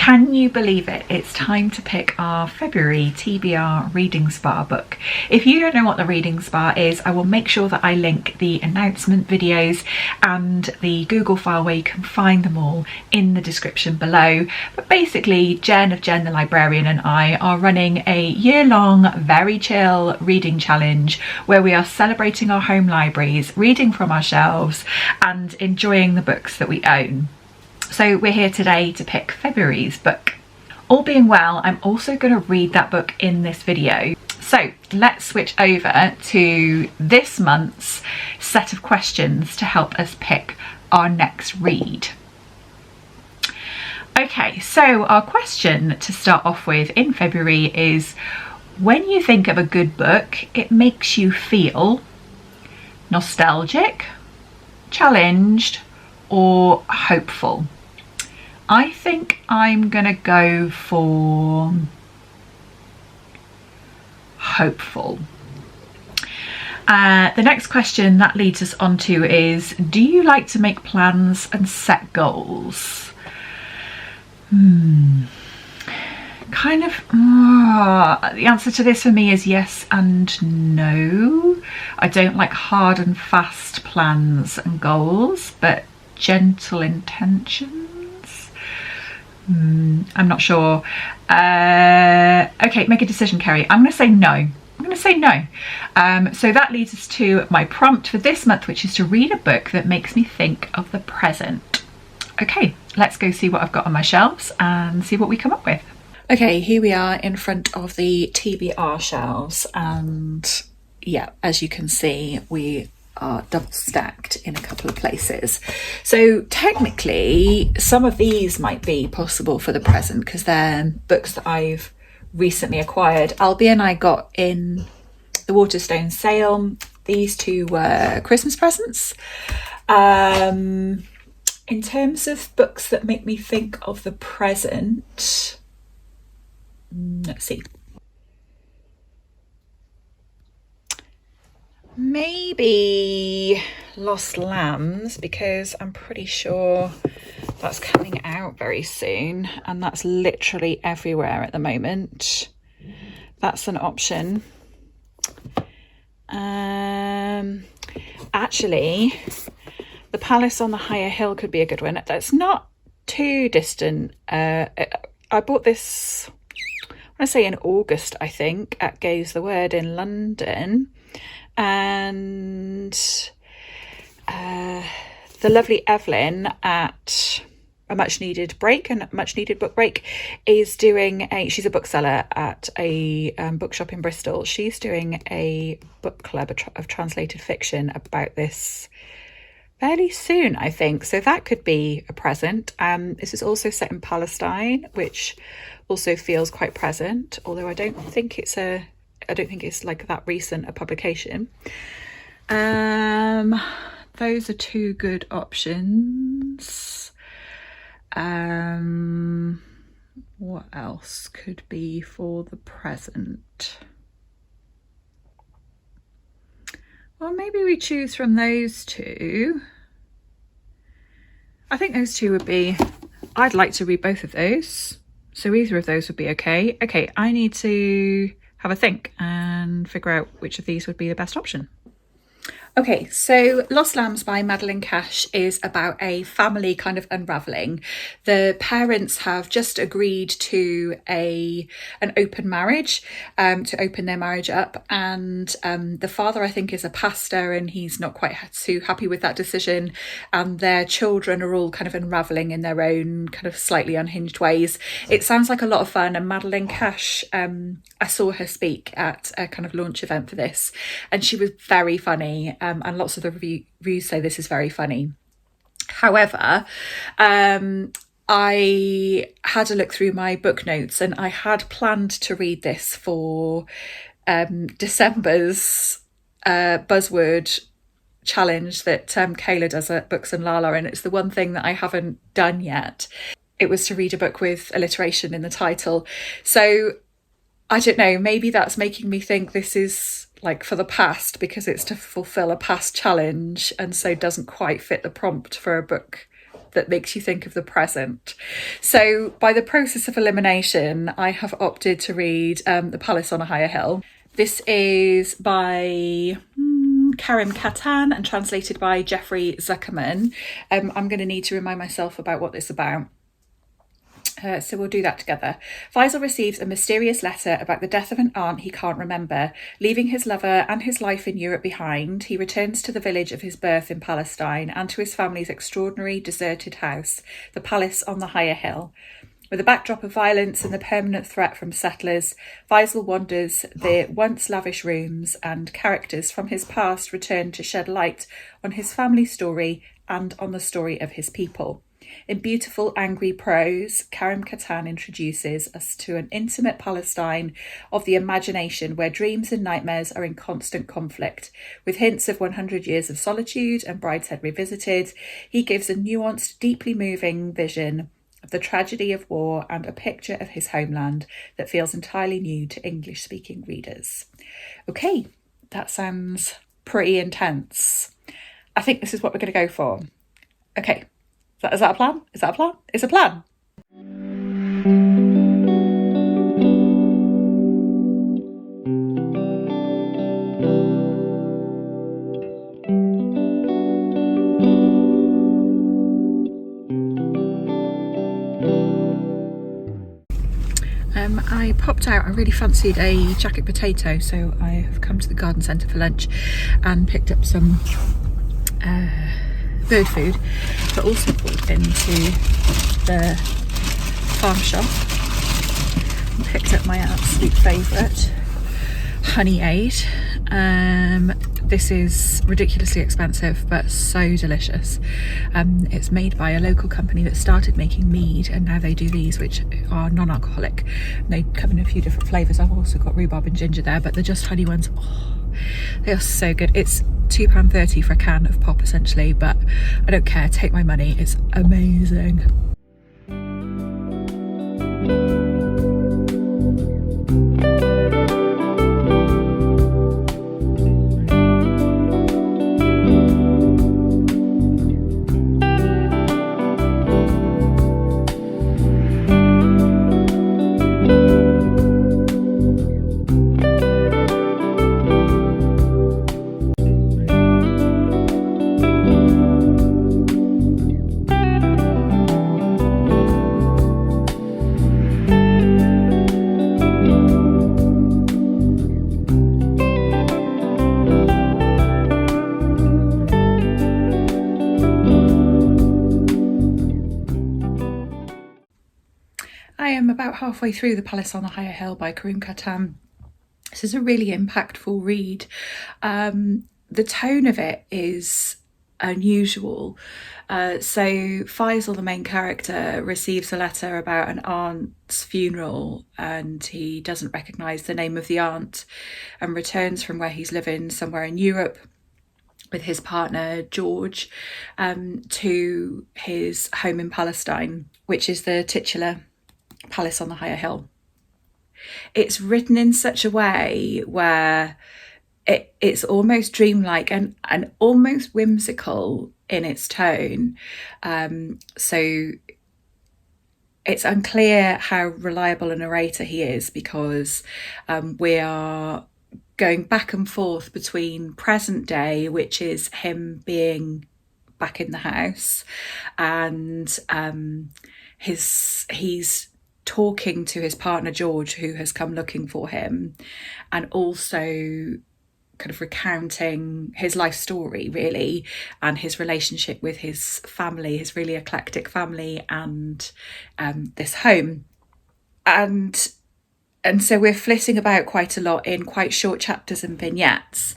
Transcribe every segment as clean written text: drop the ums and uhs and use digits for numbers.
Can you believe it? It's time to pick our February TBR Reading Spa book. If you don't know what the Reading Spa is, I will make sure that I link the announcement videos and the Google file where you can find them all in the description below. But basically, Jen of Jen the Librarian and I are running a year-long, very chill reading challenge where we are celebrating our home libraries, reading from our shelves and enjoying the books that we own. So we're here today to pick February's book. All being well, I'm also going to read that book in this video. So let's switch over to this month's set of questions to help us pick our next read. Okay, so our question to start off with in February is, when you think of a good book, it makes you feel nostalgic, challenged, or hopeful? I think I'm gonna go for hopeful. The next question that leads us on to is, do you like to make plans and set goals? The answer to this for me is yes and no. I don't like hard and fast plans and goals, but gentle intentions. I'm not sure. Okay, make a decision, Kerry. I'm going to say no. I'm going to say no. So that leads us to my prompt for this month, which is to read a book that makes me think of the present. Okay, let's go see what I've got on my shelves and see what we come up with. Okay, here we are in front of the TBR shelves, and yeah, as you can see, we are double stacked in a couple of places. So technically some of these might be possible for the present because they're books that I've recently acquired. Albie and I got in the Waterstone sale. These two were Christmas presents. In terms of books that make me think of the present, let's see. Maybe Lost Lambs, because I'm pretty sure that's coming out very soon and that's literally everywhere at the moment. That's an option. Actually, The Palace on the Higher Hill could be a good one. That's not too distant. I bought this, I want to say in August, I think, at Gaze the Word in London. And the lovely Evelyn at a much needed book break is doing she's a bookseller at a bookshop in Bristol. She's doing a book club of translated fiction about this fairly soon, I think. So that could be a present. This is also set in Palestine, which also feels quite present, although I don't think it's like that recent a publication. Those are two good options. What else could be for the present? Well, maybe we choose from those two. I think those two would be, I'd like to read both of those. So either of those would be okay. Okay, I need to have a think and figure out which of these would be the best option. Okay, so Lost Lambs by Madelaine is about a family kind of unravelling. The parents have just agreed to an open marriage, to open their marriage up, and the father, I think, is a pastor and he's not quite too happy with that decision, and their children are all kind of unravelling in their own kind of slightly unhinged ways. It sounds like a lot of fun, and Madelaine I saw her speak at a kind of launch event for this, and she was very funny. And lots of the reviews say this is very funny. However, I had a look through my book notes and I had planned to read this for December's buzzword challenge that Kayla does at Books and Lala, and it's the one thing that I haven't done yet. It was to read a book with alliteration in the title. So I don't know, maybe that's making me think this is like for the past because it's to fulfill a past challenge and so doesn't quite fit the prompt for a book that makes you think of the present. So by the process of elimination, I have opted to read The Palace on a Higher Hill. This is by Karim, Kattan, and translated by Jeffrey Zuckerman. I'm going to need to remind myself about what this is about. So we'll do that together. Faisal receives a mysterious letter about the death of an aunt he can't remember. Leaving his lover and his life in Europe behind, he returns to the village of his birth in Palestine and to his family's extraordinary deserted house, the Palace on the Higher Hill. With a backdrop of violence and the permanent threat from settlers, Faisal wanders the once lavish rooms, and characters from his past return to shed light on his family story and on the story of his people. In beautiful, angry prose, Karim Kattan introduces us to an intimate Palestine of the imagination where dreams and nightmares are in constant conflict. With hints of 100 Years of Solitude and Brideshead Revisited, he gives a nuanced, deeply moving vision of the tragedy of war and a picture of his homeland that feels entirely new to English-speaking readers. Okay, that sounds pretty intense. I think this is what we're going to go for. Okay. Is that a plan? Is that a plan? It's a plan. I popped out, I really fancied a jacket potato, so I have come to the garden centre for lunch and picked up some bird food, but also walked into the farm shop and picked up my absolute favourite honey aid. This is ridiculously expensive but so delicious. It's made by a local company that started making mead, and now they do these, which are non-alcoholic. They come in a few different flavours. I've also got rhubarb and ginger there, but they're just honey ones. They are so good. It's £2.30 for a can of pop essentially, but I don't care, take my money, it's amazing. I am about halfway through The Palace on the Higher Hill by Karim Kattan. This is a really impactful read. The tone of it is unusual. So Faisal, the main character, receives a letter about an aunt's funeral, and he doesn't recognise the name of the aunt, and returns from where he's living somewhere in Europe with his partner George to his home in Palestine, which is the titular Palace on the Higher Hill. It's written in such a way where it's almost dreamlike and almost whimsical in its tone. So it's unclear how reliable a narrator he is, because we are going back and forth between present day, which is him being back in the house, and he's talking to his partner George, who has come looking for him, and also kind of recounting his life story really, and his relationship with his family, his really eclectic family, and this home. And so we're flitting about quite a lot in quite short chapters and vignettes.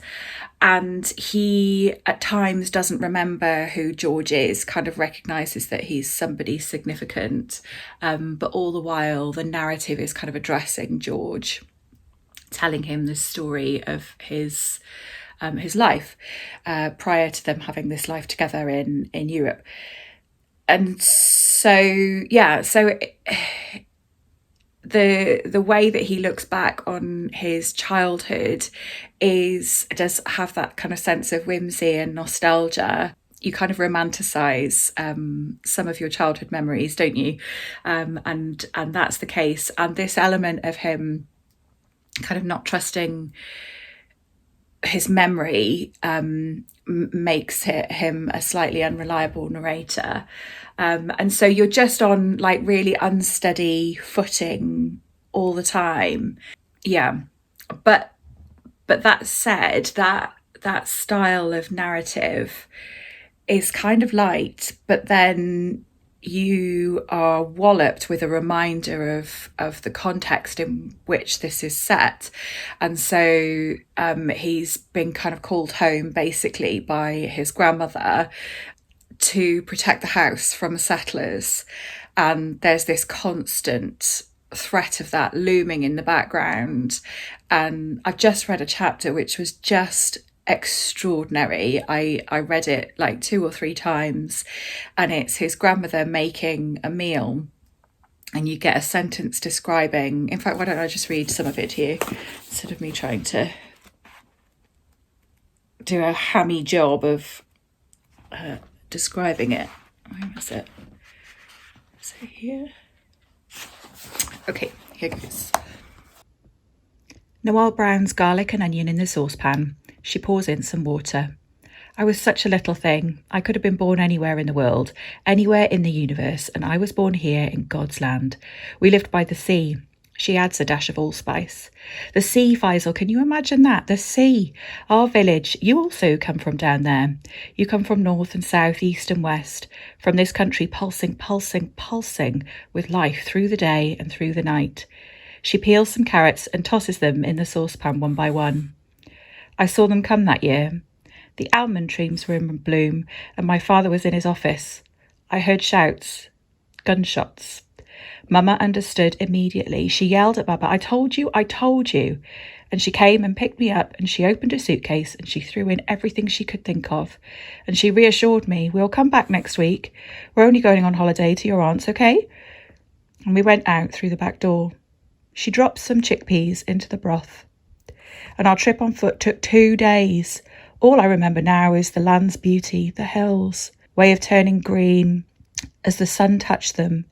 And he at times doesn't remember who George is, kind of recognises that he's somebody significant, but all the while the narrative is kind of addressing George, telling him the story of his life prior to them having this life together in Europe. And so the way that he looks back on his childhood does have that kind of sense of whimsy and nostalgia. you kind of romanticize some of your childhood memories, don't you? And that's the case. And this element of him kind of not trusting his memory makes him a slightly unreliable narrator. And so you're just on like really unsteady footing all the time. Yeah. But that said, that style of narrative is kind of light, but then you are walloped with a reminder of the context in which this is set. And so he's been kind of called home basically by his grandmother to protect the house from settlers. And there's this constant threat of that looming in the background. And I've just read a chapter which was just extraordinary. I read it like 2 or 3 times, and it's his grandmother making a meal, and you get a sentence describing, in fact, why don't I just read some of it to you instead of me trying to do a hammy job of describing it. Where is it? Is it here? Okay, here goes. Noelle browns garlic and onion in the saucepan. She pours in some water. I was such a little thing. I could have been born anywhere in the world, anywhere in the universe, and I was born here in God's land. We lived by the sea. She adds a dash of allspice. The sea, Faisal, can you imagine that? The sea. Our village. You also come from down there. You come from north and south, east and west, from this country pulsing, pulsing, pulsing with life through the day and through the night. She peels some carrots and tosses them in the saucepan one by one. I saw them come that year. The almond trees were in bloom, and my father was in his office. I heard shouts, gunshots. Mama understood immediately. She yelled at Baba, I told you, I told you. And she came and picked me up, and she opened a suitcase, and she threw in everything she could think of. And she reassured me, we'll come back next week. We're only going on holiday to your aunt's, okay? And we went out through the back door. She dropped some chickpeas into the broth. And our trip on foot took 2 days. All I remember now is the land's beauty, the hills, way of turning green as the sun touched them.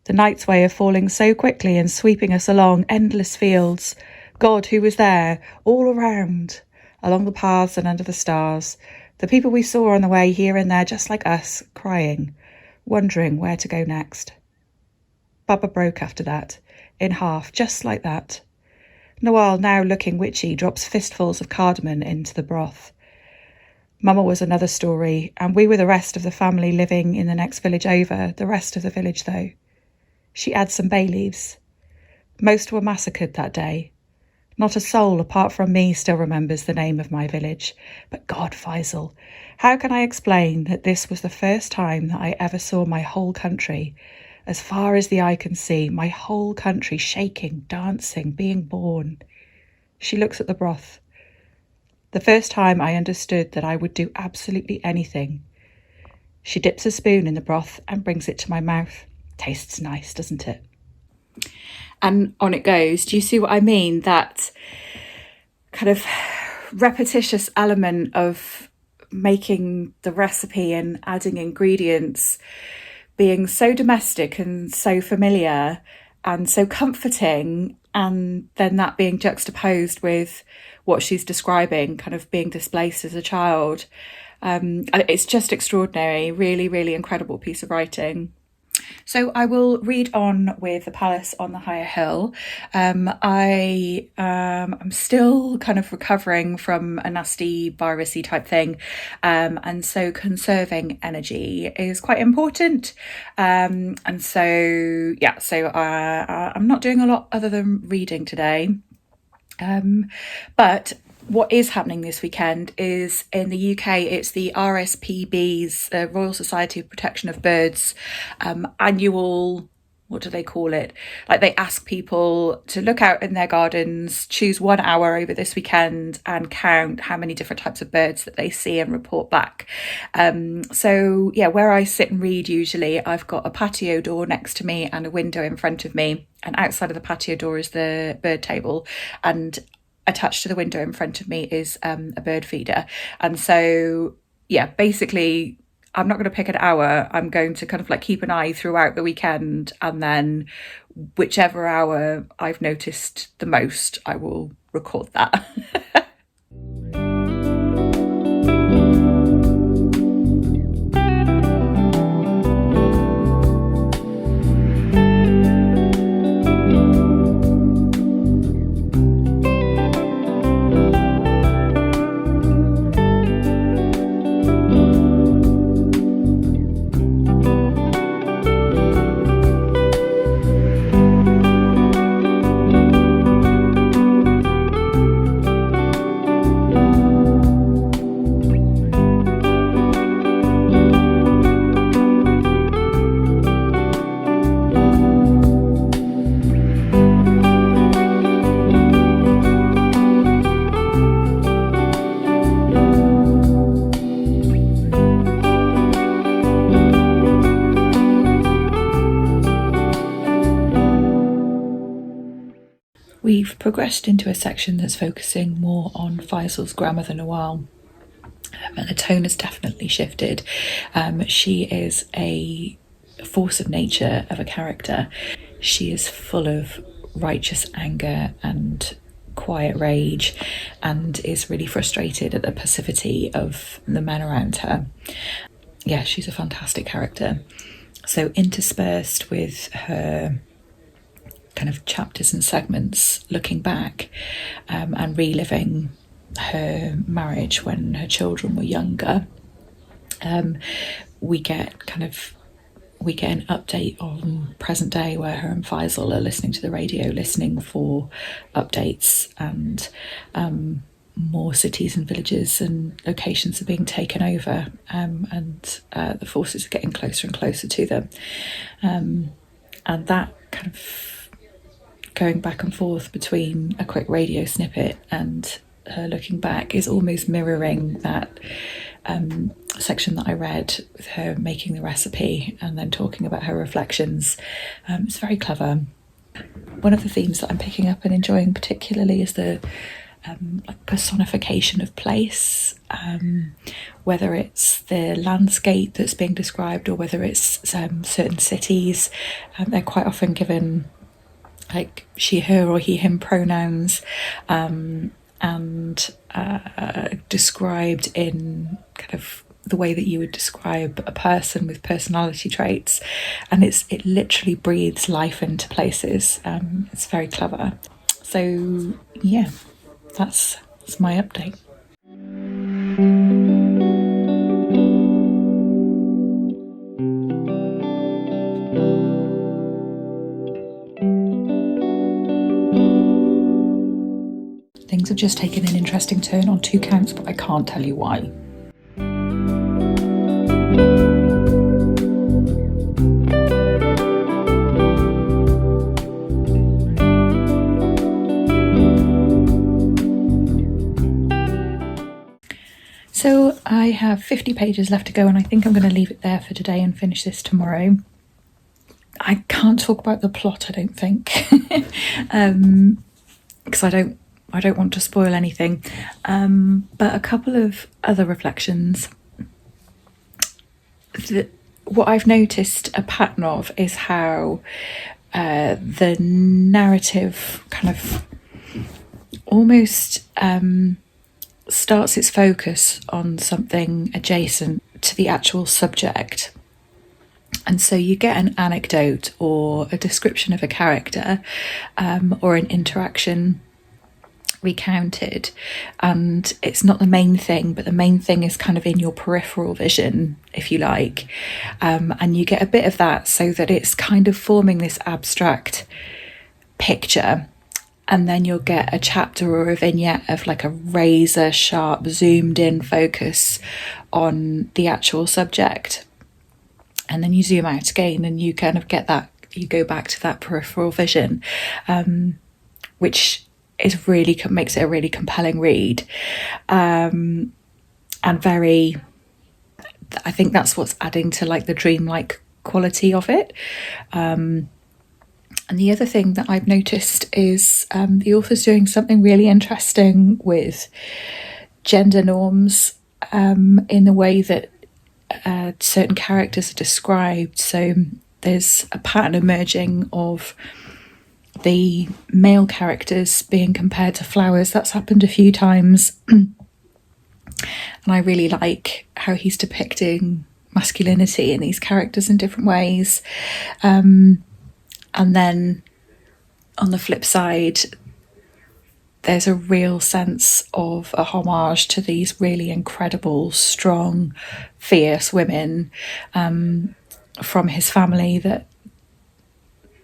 The night's way of falling so quickly and sweeping us along endless fields. God, who was there, all around, along the paths and under the stars. The people we saw on the way here and there, just like us, crying, wondering where to go next. Baba broke after that, in half, just like that. Noelle, now looking witchy, drops fistfuls of cardamom into the broth. Mama was another story, and we were the rest of the family living in the next village over, the rest of the village though. She adds some bay leaves. Most were massacred that day. Not a soul apart from me still remembers the name of my village. But God, Faisal, how can I explain that this was the first time that I ever saw my whole country, as far as the eye can see, my whole country shaking, dancing, being born. She looks at the broth. The first time I understood that I would do absolutely anything. She dips a spoon in the broth and brings it to my mouth. Tastes nice, doesn't it? And on it goes. Do you see what I mean? That kind of repetitious element of making the recipe and adding ingredients being so domestic and so familiar and so comforting, and then that being juxtaposed with what she's describing, kind of being displaced as a child. It's just extraordinary, really, really incredible piece of writing. So I will read on with The Palace on the Higher Hill. I'm still kind of recovering from a nasty virusy type thing. And so conserving energy is quite important. And so, yeah, so I'm not doing a lot other than reading today. But what is happening this weekend is in the UK, it's the RSPB's, Royal Society of Protection of Birds, annual, what do they call it? Like they ask people to look out in their gardens, choose 1 hour over this weekend and count how many different types of birds that they see and report back. So yeah, where I sit and read usually, I've got a patio door next to me and a window in front of me. And outside of the patio door is the bird table. And attached to the window in front of me is a bird feeder. And so yeah, basically I'm not going to pick an hour. I'm going to kind of like keep an eye throughout the weekend, and then whichever hour I've noticed the most, I will record that. We've progressed into a section that's focusing more on Faisal's grammar than a while. And the tone has definitely shifted. She is a force of nature of a character. She is full of righteous anger and quiet rage, and is really frustrated at the passivity of the men around her. Yeah, she's a fantastic character. So interspersed with her kind of chapters and segments looking back and reliving her marriage when her children were younger, we get an update on present day, where her and Faisal are listening to the radio, listening for updates, and more cities and villages and locations are being taken over, and the forces are getting closer and closer to them, and that kind of going back and forth between a quick radio snippet and her looking back is almost mirroring that section that I read with her making the recipe and then talking about her reflections. It's very clever. One of the themes that I'm picking up and enjoying particularly is the personification of place, whether it's the landscape that's being described or whether it's certain cities. They're quite often given like she, her, or he, him pronouns, and described in kind of the way that you would describe a person with personality traits, and it literally breathes life into places. It's very clever. So yeah, that's my update. Things have just taken an interesting turn on 2 counts, but I can't tell you why. So I have 50 pages left to go, and I think I'm going to leave it there for today and finish this tomorrow. I can't talk about the plot, I don't think, because I don't want to spoil anything, but a couple of other reflections. What I've noticed a pattern of is how the narrative kind of almost starts its focus on something adjacent to the actual subject. And so you get an anecdote or a description of a character, or an interaction recounted, and it's not the main thing, but the main thing is kind of in your peripheral vision, if you like, and you get a bit of that so that it's kind of forming this abstract picture, and then you'll get a chapter or a vignette of like a razor sharp zoomed in focus on the actual subject, and then you zoom out again and you kind of get that, you go back to that peripheral vision, which is really makes it a really compelling read, and very, I think that's what's adding to like the dreamlike quality of it. And the other thing that I've noticed is the author's doing something really interesting with gender norms, in the way that certain characters are described. So there's a pattern emerging of the male characters being compared to flowers. That's happened a few times. And I really like how he's depicting masculinity in these characters in different ways. And then on the flip side, there's a real sense of a homage to these really incredible, strong, fierce women from his family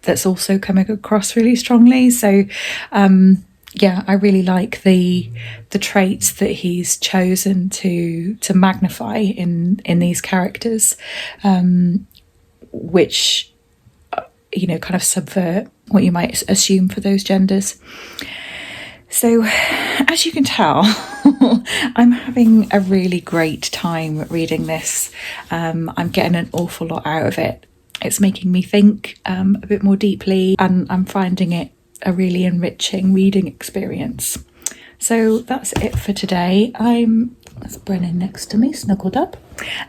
that's also coming across really strongly. So I really like the traits that he's chosen to magnify in these characters, which kind of subvert what you might assume for those genders. So, as you can tell, I'm having a really great time reading this. I'm getting an awful lot out of it. It's making me think a bit more deeply, and I'm finding it a really enriching reading experience. So that's it for today. That's Brennan next to me, snuggled up.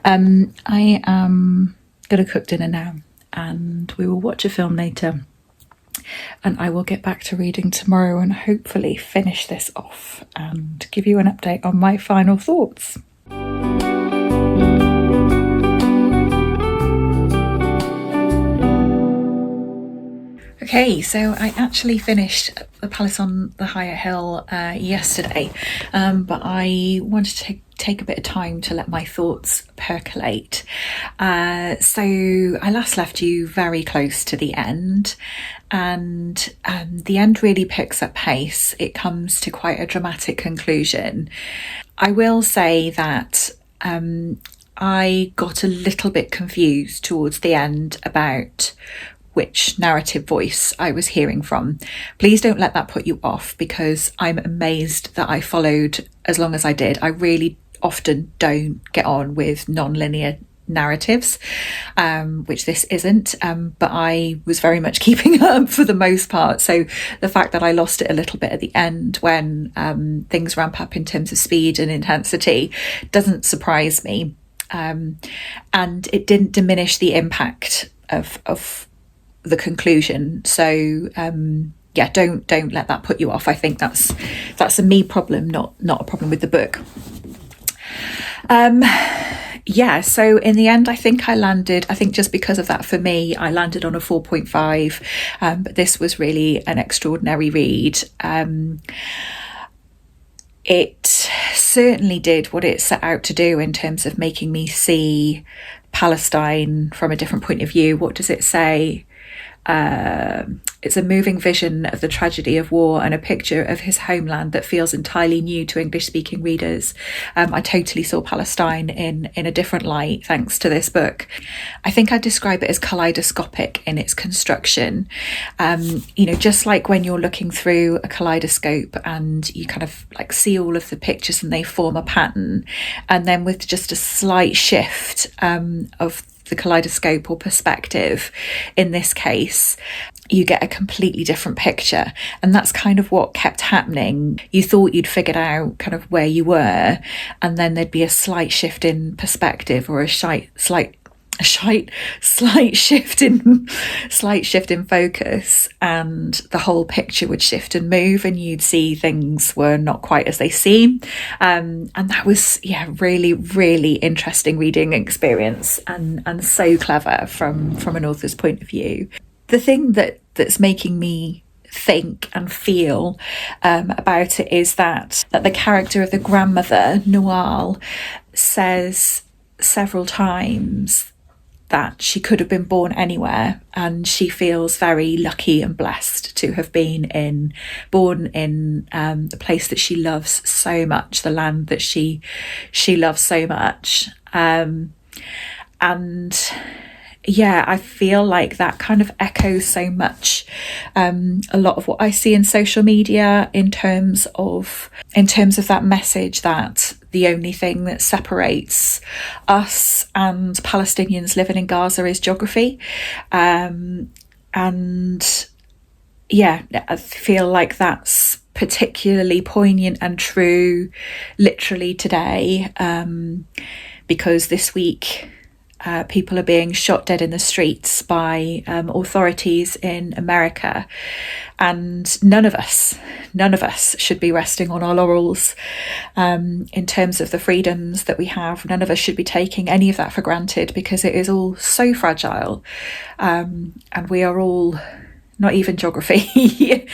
I am going to cook dinner now, and we will watch a film later. And I will get back to reading tomorrow and hopefully finish this off and give you an update on my final thoughts. Okay, so I actually finished The Palace on the Higher Hill yesterday, but I wanted to take a bit of time to let my thoughts percolate. So I last left you very close to the end, and the end really picks up pace. It comes to quite a dramatic conclusion. I will say that I got a little bit confused towards the end about which narrative voice I was hearing from. Please don't let that put you off, because I'm amazed that I followed as long as I did. I really often don't get on with non-linear narratives, which this isn't, but I was very much keeping up for the most part. So the fact that I lost it a little bit at the end when things ramp up in terms of speed and intensity doesn't surprise me, and it didn't diminish the impact of the conclusion. So don't let that put you off. I think that's a me problem, not a problem with the book. So in the end, I think just because of that, for me, I landed on a 4.5, but this was really an extraordinary read. It certainly did what it set out to do in terms of making me see Palestine from a different point of view. What does it say? It's a moving vision of the tragedy of war and a picture of his homeland that feels entirely new to English-speaking readers. I totally saw Palestine in a different light thanks to this book. I think I'd describe it as kaleidoscopic in its construction. Just like when you're looking through a kaleidoscope and you kind of like see all of the pictures and they form a pattern, and then with just a slight shift of the kaleidoscope or perspective, in this case, you get a completely different picture. And that's kind of what kept happening. You thought you'd figured out kind of where you were, and then there'd be a slight shift in perspective, or a slight shift in focus, and the whole picture would shift and move, and you'd see things were not quite as they seem. And that was really, really interesting reading experience, and so clever from an author's point of view. The thing that's making me think and feel about it is that the character of the grandmother, Noel, says several times that she could have been born anywhere, and she feels very lucky and blessed to have been born in the place that she loves so much, the land that she loves so much. I feel like that kind of echoes so much a lot of what I see in social media in terms of that message that the only thing that separates us and Palestinians living in Gaza is geography. I feel like that's particularly poignant and true literally today, because this week people are being shot dead in the streets by authorities in America, and none of us should be resting on our laurels in terms of the freedoms that we have. None of us should be taking any of that for granted, because it is all so fragile, and we are all, not even geography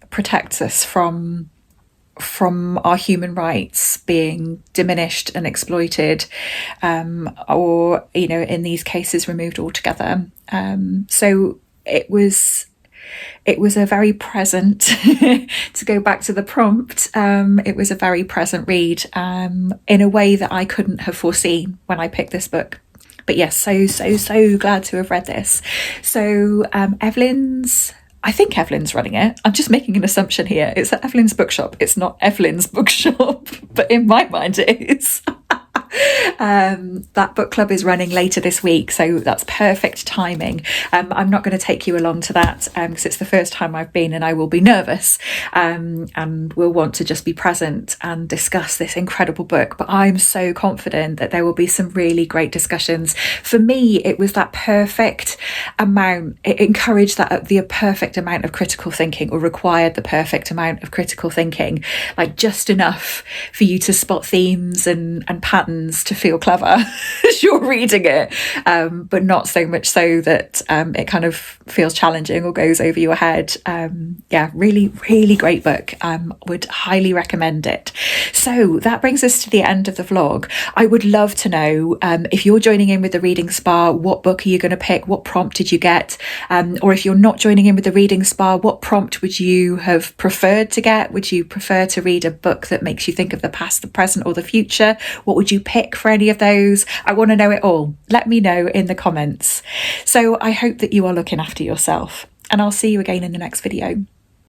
protects us from our human rights being diminished and exploited, or, you know, in these cases removed altogether. So it was a very present, to go back to the prompt, it was a very present read, in a way that I couldn't have foreseen when I picked this book. But yes, so glad to have read this. So I think Evelyn's running it. I'm just making an assumption here. It's at Evelyn's bookshop. It's not Evelyn's bookshop, but in my mind it is. That book club is running later this week, so that's perfect timing. I'm not going to take you along to that because it's the first time I've been, and I will be nervous, and will want to just be present and discuss this incredible book. But I'm so confident that there will be some really great discussions. For me, it was that perfect amount. It encouraged the perfect amount of critical thinking, or required the perfect amount of critical thinking, like just enough for you to spot themes and patterns to feel clever as you're reading it, but not so much so that it kind of feels challenging or goes over your head. Yeah, really great book. Would highly recommend it. So that brings us to the end of the vlog. I would love to know, if you're joining in with the Reading Spa, what book are you going to pick? What prompt did you get? Or if you're not joining in with the Reading Spa, what prompt would you have preferred to get? Would you prefer to read a book that makes you think of the past, the present, or the future? What would you pick for any of those? I want to know it all. Let me know in the comments. So I hope that you are looking after yourself, and I'll see you again in the next video.